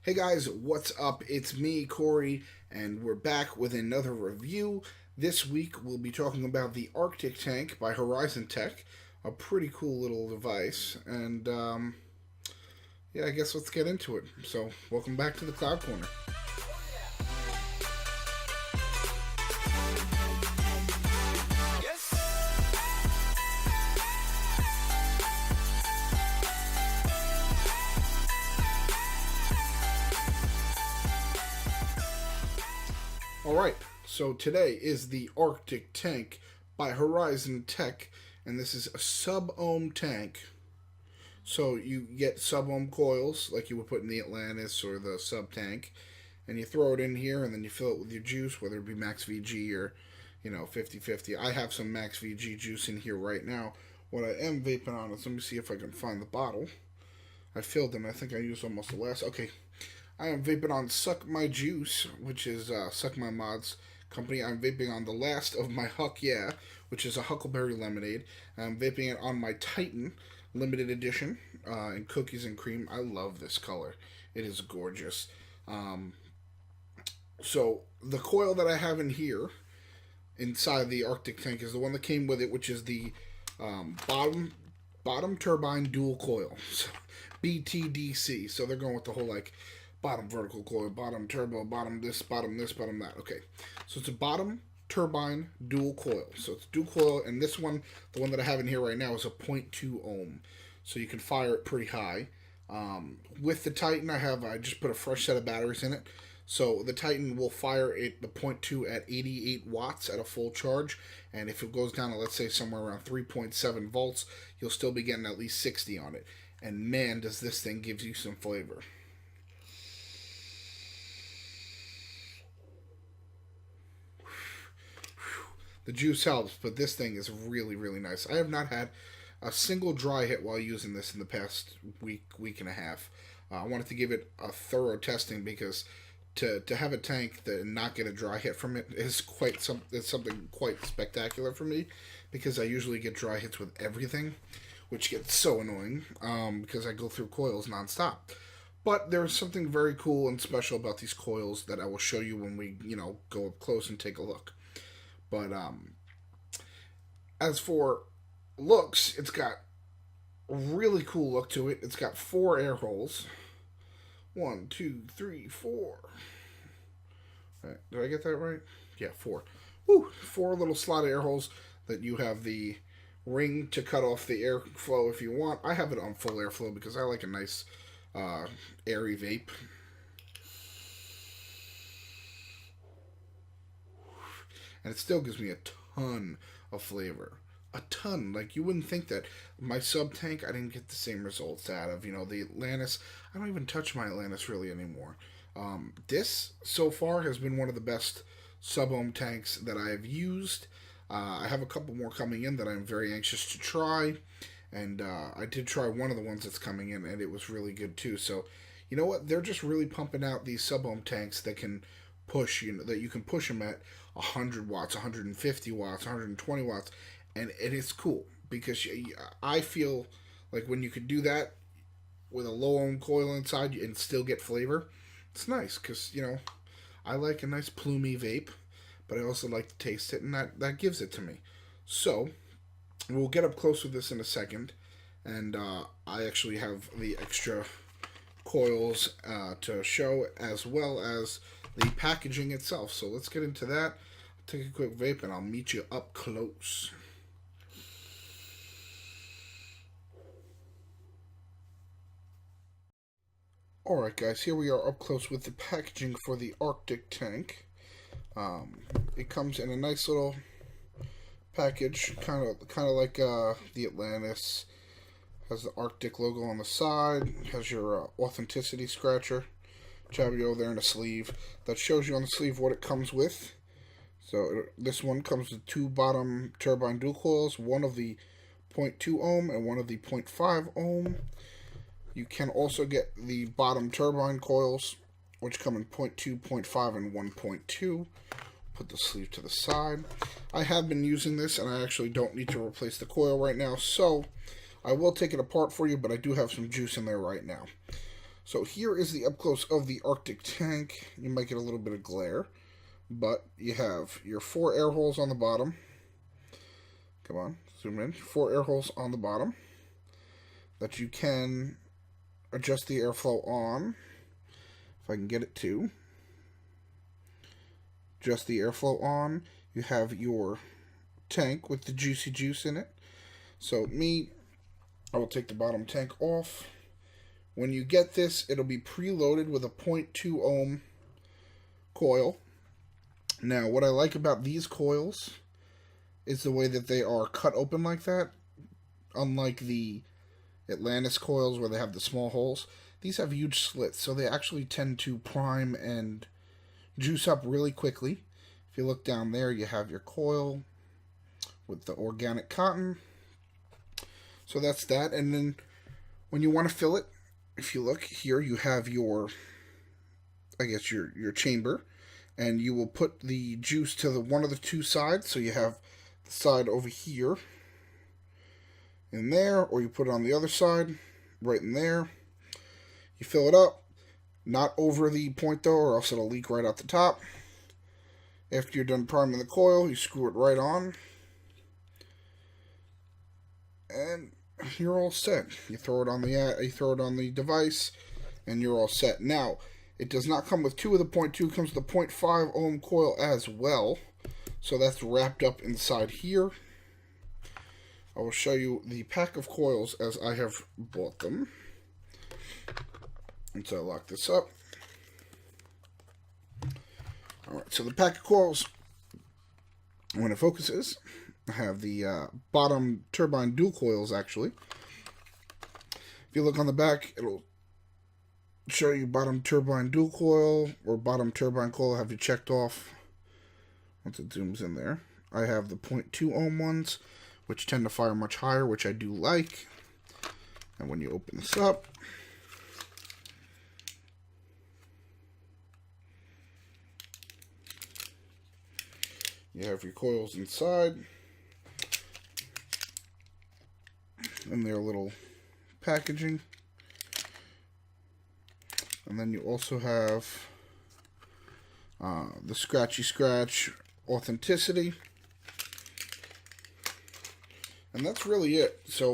Hey guys, what's up? It's me, Corey, and we're back with another review. This week we'll be talking about the Arctic Tank by Horizon Tech, a pretty cool little device. And yeah, I guess let's get into it. So, welcome back to the Cloud Corner. Alright, so today is the Arctic Tank by Horizon Tech, and this is a sub-ohm tank. So you get sub-ohm coils like you would put in the Atlantis or the sub tank, and you throw it in here, and then you fill it with your juice, whether it be Max VG or 50/50. I have some Max VG juice in here right now. What I am vaping on is, let me see if I can find the bottle. I filled them. I think I used almost the last. Okay, I am vaping on Suck My Juice, which is Suck My Mods company. I'm vaping on the last of my Huck Yeah, which is a Huckleberry Lemonade. I'm vaping it on my Titan limited edition in cookies and cream. I love this color. It is gorgeous. Um, so the coil that I have in here inside the Arctic tank is the one that came with it, which is the bottom turbine dual coil, so BTDC. So they're going with the whole like bottom vertical coil, bottom turbo, bottom this, bottom this, bottom that. Okay, so it's a bottom turbine dual coil. So it's dual coil, and this one, the one that I have in here right now, is a zero point 0.2 ohm. So you can fire it pretty high. With the Titan, I just put a fresh set of batteries in it. So the Titan will fire it the zero point 0.2 at 88 watts at a full charge, and if it goes down to, let's say, somewhere around 3.7 volts, you'll still be getting at least 60 on it. And man, does this thing give you some flavor. The juice helps, but this thing is really, really nice. I have not had a single dry hit while using this in the past week and a half. I wanted to give it a thorough testing because to have a tank that and not get a dry hit from it is it's something quite spectacular for me, because I usually get dry hits with everything, which gets so annoying because I go through coils nonstop. But there's something very cool and special about these coils that I will show you when we go up close and take a look. But as for looks, it's got a really cool look to it. It's got 4 air holes. 1, 2, 3, 4. Right, did I get that right? Yeah, 4. Woo! 4 little slot air holes that you have the ring to cut off the airflow if you want. I have it on full airflow because I like a nice airy vape. And it still gives me a ton of flavor. A ton. Like, you wouldn't think that my sub tank, I didn't get the same results out of. The Atlantis, I don't even touch my Atlantis really anymore. This, so far, has been one of the best sub-ohm tanks that I have used. I have a couple more coming in that I'm very anxious to try. And I did try one of the ones that's coming in, and it was really good too. So, you know what? They're just really pumping out these sub-ohm tanks that can push, that you can push them at 100 watts, 150 watts, 120 watts, and it is cool because I feel like when you could do that with a low ohm coil inside and still get flavor, it's nice because I like a nice plumy vape, but I also like to taste it, and that gives it to me. So we'll get up close with this in a second, and I actually have the extra coils to show, as well as the packaging itself. So let's get into that. Take a quick vape, and I'll meet you up close. Alright guys, here we are up close with the packaging for the Arctic tank. It comes in a nice little package, kind of like the Atlantis. Has the Arctic logo on the side, has your authenticity scratcher, Chabio there in a sleeve that shows you on the sleeve what it comes with. So this one comes with 2 bottom turbine dual coils, one of the 0.2 ohm and one of the 0.5 ohm. You can also get the bottom turbine coils, which come in 0.2, 0.5, and 1.2. Put the sleeve to the side. I have been using this, and I actually don't need to replace the coil right now, so I will take it apart for you, but I do have some juice in there right now. So here is the up close of the Arctic tank. You might get a little bit of glare, but you have your 4 air holes on the bottom. Come on, zoom in. 4 air holes on the bottom that you can adjust the airflow on. If I can get it to. Adjust the airflow on. You have your tank with the juicy juice in it. So I will take the bottom tank off. When you get this, it'll be preloaded with a 0.2 ohm coil. Now, what I like about these coils is the way that they are cut open like that. Unlike the Atlantis coils where they have the small holes, these have huge slits, so they actually tend to prime and juice up really quickly. If you look down there, you have your coil with the organic cotton. So that's that. And then when you want to fill it, if you look here, you have your, I guess, your chamber. And you will put the juice to one of the 2 sides. So you have the side over here in there, or you put it on the other side, right in there. You fill it up, not over the point though, or else it'll leak right out the top. After you're done priming the coil, you screw it right on. And you're all set. You throw it on the device, and you're all set. Now, it does not come with 2 of the 0.2, it comes with the 0.5 ohm coil as well. So that's wrapped up inside here. I will show you the pack of coils as I have bought them. And so I lock this up. Alright, so the pack of coils, when it focuses, I have the bottom turbine dual coils actually. If you look on the back, it'll show you bottom turbine dual coil or bottom turbine coil. Have you checked off once it zooms in there. I have the 0.2 ohm ones, which tend to fire much higher, which I do like. And when you open this up, you have your coils inside and their little packaging. And then you also have the Scratchy Scratch Authenticity. And that's really it. So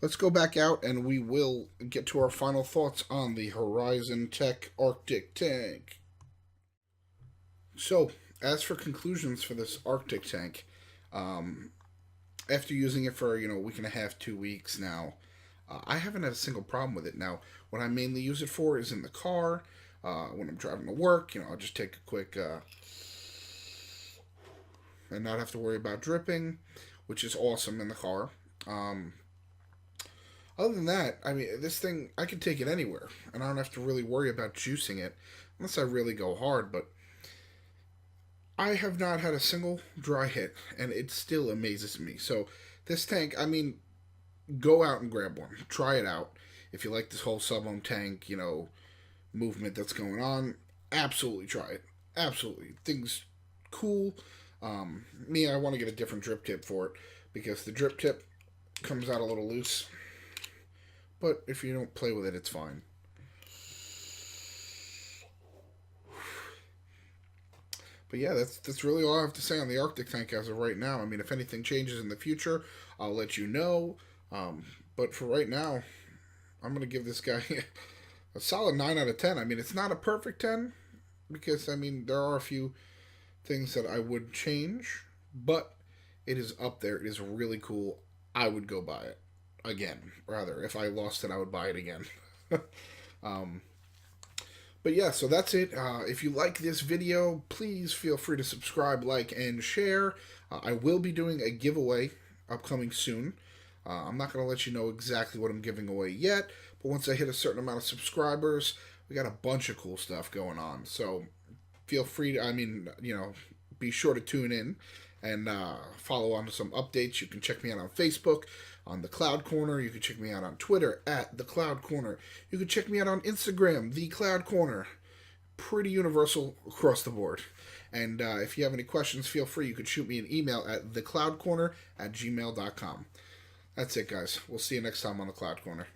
let's go back out and we will get to our final thoughts on the Horizon Tech Arctic Tank. So, as for conclusions for this Arctic tank, after using it for, a week and a half, 2 weeks now, I haven't had a single problem with it. Now, what I mainly use it for is in the car, when I'm driving to work, I'll just take a quick, and not have to worry about dripping, which is awesome in the car. Other than that, this thing, I can take it anywhere, and I don't have to really worry about juicing it, unless I really go hard, but I have not had a single dry hit, and it still amazes me. So, this tank, go out and grab one. Try it out. If you like this whole sub-ohm tank, movement that's going on, absolutely try it. Absolutely. Thing's cool. I want to get a different drip tip for it, because the drip tip comes out a little loose. But if you don't play with it, it's fine. But yeah, that's really all I have to say on the Arctic tank as of right now. If anything changes in the future, I'll let you know. But for right now, I'm going to give this guy a solid 9 out of 10. It's not a perfect 10, because, there are a few things that I would change, but it is up there. It is really cool. I would go buy it again. Rather, if I lost it, I would buy it again. But yeah, so that's it. If you like this video, please feel free to subscribe, like, and share. I will be doing a giveaway upcoming soon. I'm not going to let you know exactly what I'm giving away yet, but once I hit a certain amount of subscribers, we got a bunch of cool stuff going on. So feel free to, be sure to tune in and follow on to some updates. You can check me out on Facebook, on The Cloud Corner. You can check me out on Twitter at The Cloud Corner. You can check me out on Instagram, The Cloud Corner. Pretty universal across the board. And if you have any questions, feel free. You can shoot me an email at thecloudcorner@gmail.com. That's it, guys. We'll see you next time on The Cloud Corner.